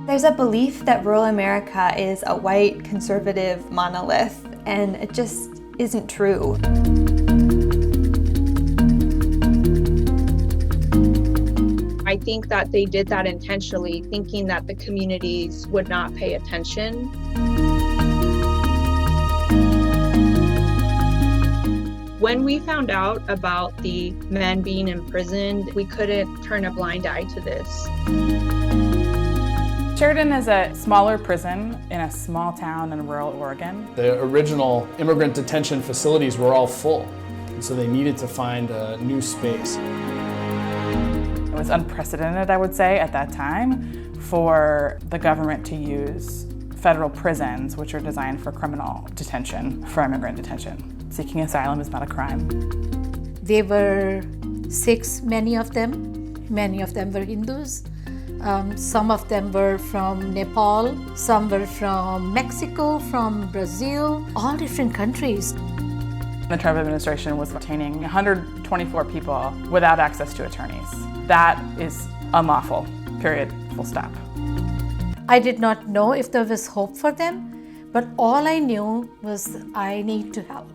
There's a belief that rural America is a white, conservative monolith, and it just isn't true. I think that they did that intentionally, thinking that the communities would not pay attention. When we found out about the men being imprisoned, we couldn't turn a blind eye to this. Sheridan is a smaller prison in a small town in rural Oregon. The original immigrant detention facilities were all full, and so they needed to find a new space. It was unprecedented, I would say, at that time for the government to use federal prisons, which are designed for criminal detention, for immigrant detention. Seeking asylum is not a crime. They were Sikhs, many of them. Many of them were Hindus. Some of them were from Nepal, some were from Mexico, from Brazil, all different countries. The Trump administration was detaining 124 people without access to attorneys. That is unlawful, period, full stop. I did not know if there was hope for them, but all I knew was I need to help.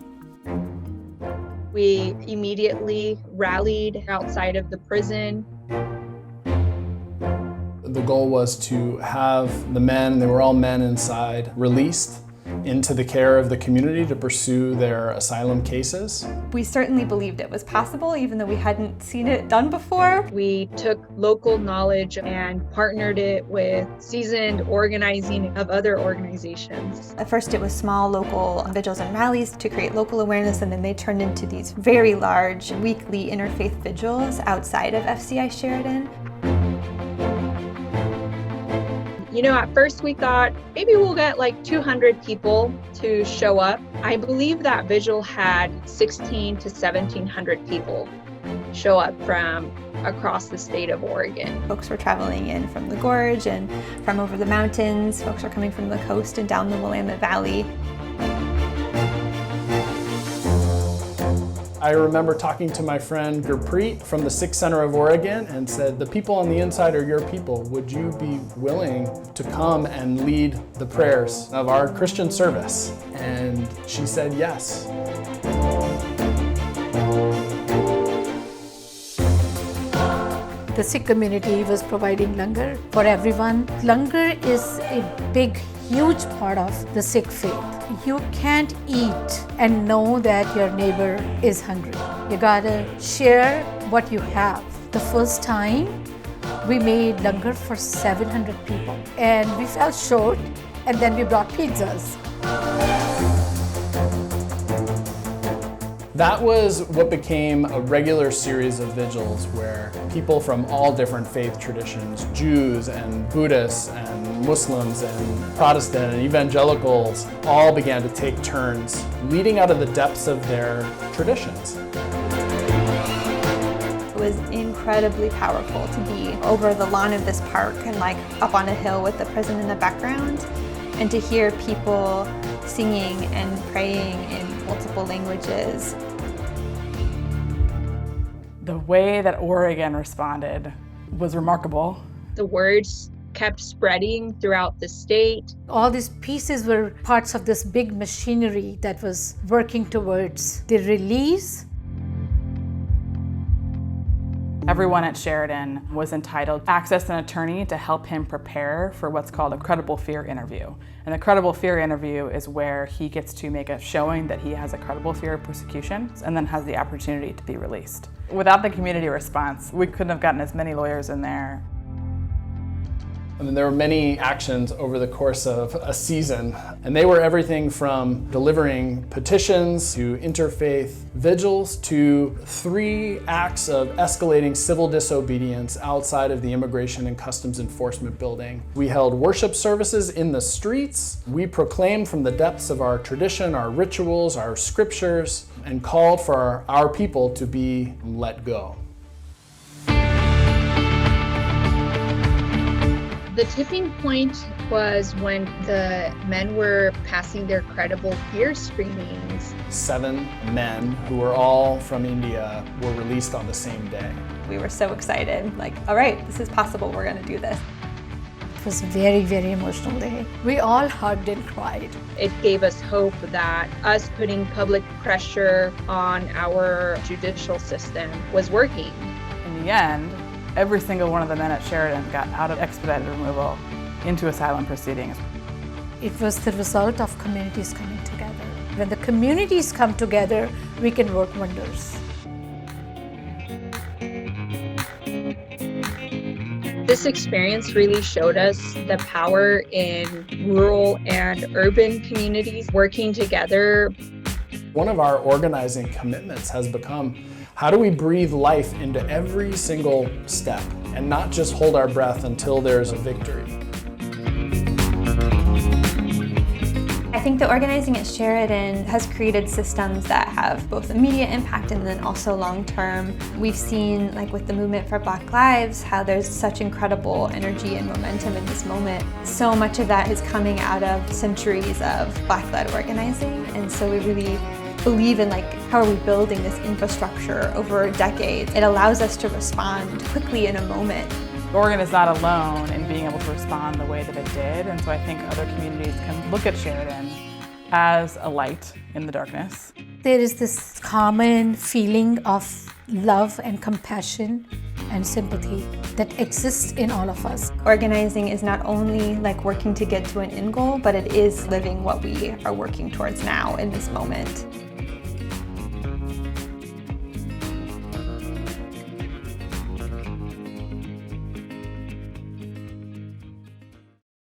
We immediately rallied outside of the prison. The goal was to have the men, they were all men inside, released into the care of the community to pursue their asylum cases. We certainly believed it was possible, even though we hadn't seen it done before. We took local knowledge and partnered it with seasoned organizing of other organizations. At first it was small local vigils and rallies to create local awareness, and then they turned into these very large weekly interfaith vigils outside of FCI Sheridan. You know, at first we thought maybe we'll get like 200 people to show up. I believe that vigil had 16 to 1,700 people show up from across the state of Oregon. Folks were traveling in from the gorge and from over the mountains. Folks are coming from the coast and down the Willamette Valley. I remember talking to my friend Gurpreet from the Sikh Center of Oregon and said, the people on the inside are your people. Would you be willing to come and lead the prayers of our Christian service? And she said yes. The Sikh community was providing langar for everyone. Langar is a big, huge part of the Sikh faith. You can't eat and know that your neighbor is hungry. You gotta share what you have. The first time we made langar for 700 people and we fell short, and then we brought pizzas. That was what became a regular series of vigils where people from all different faith traditions, Jews and Buddhists and Muslims and Protestant and evangelicals, all began to take turns leading out of the depths of their traditions. It was incredibly powerful to be over the lawn of this park and like up on a hill with the prison in the background, and to hear people singing and praying in multiple languages. The way that Oregon responded was remarkable. The words kept spreading throughout the state. All these pieces were parts of this big machinery that was working towards the release. Everyone at Sheridan was entitled to access an attorney to help him prepare for what's called a credible fear interview. And the credible fear interview is where he gets to make a showing that he has a credible fear of persecution and then has the opportunity to be released. Without the community response, we couldn't have gotten as many lawyers in there. I mean, there were many actions over the course of a season, and they were everything from delivering petitions to interfaith vigils to 3 acts of escalating civil disobedience outside of the Immigration and Customs Enforcement building. We held worship services in the streets. We proclaimed from the depths of our tradition, our rituals, our scriptures, and called for our people to be let go. The tipping point was when the men were passing their credible fear screenings. 7 men who were all from India were released on the same day. We were so excited, like, all right, this is possible, we're gonna do this. It was a very, very emotional day. We all hugged and cried. It gave us hope that us putting public pressure on our judicial system was working. In the end, every single one of the men at Sheridan got out of expedited removal into asylum proceedings. It was the result of communities coming together. When the communities come together, we can work wonders. This experience really showed us the power in rural and urban communities working together. One of our organizing commitments has become, how do we breathe life into every single step and not just hold our breath until there's a victory? I think the organizing at Sheridan has created systems that have both immediate impact and then also long-term. We've seen, like with the movement for Black Lives, how there's such incredible energy and momentum in this moment. So much of that is coming out of centuries of Black-led organizing, and so we really believe in, like, how are we building this infrastructure over decades? It allows us to respond quickly in a moment. Oregon is not alone in being able to respond the way that it did, and so I think other communities can look at Sheridan as a light in the darkness. There is this common feeling of love and compassion and sympathy that exists in all of us. Organizing is not only like working to get to an end goal, but it is living what we are working towards now in this moment.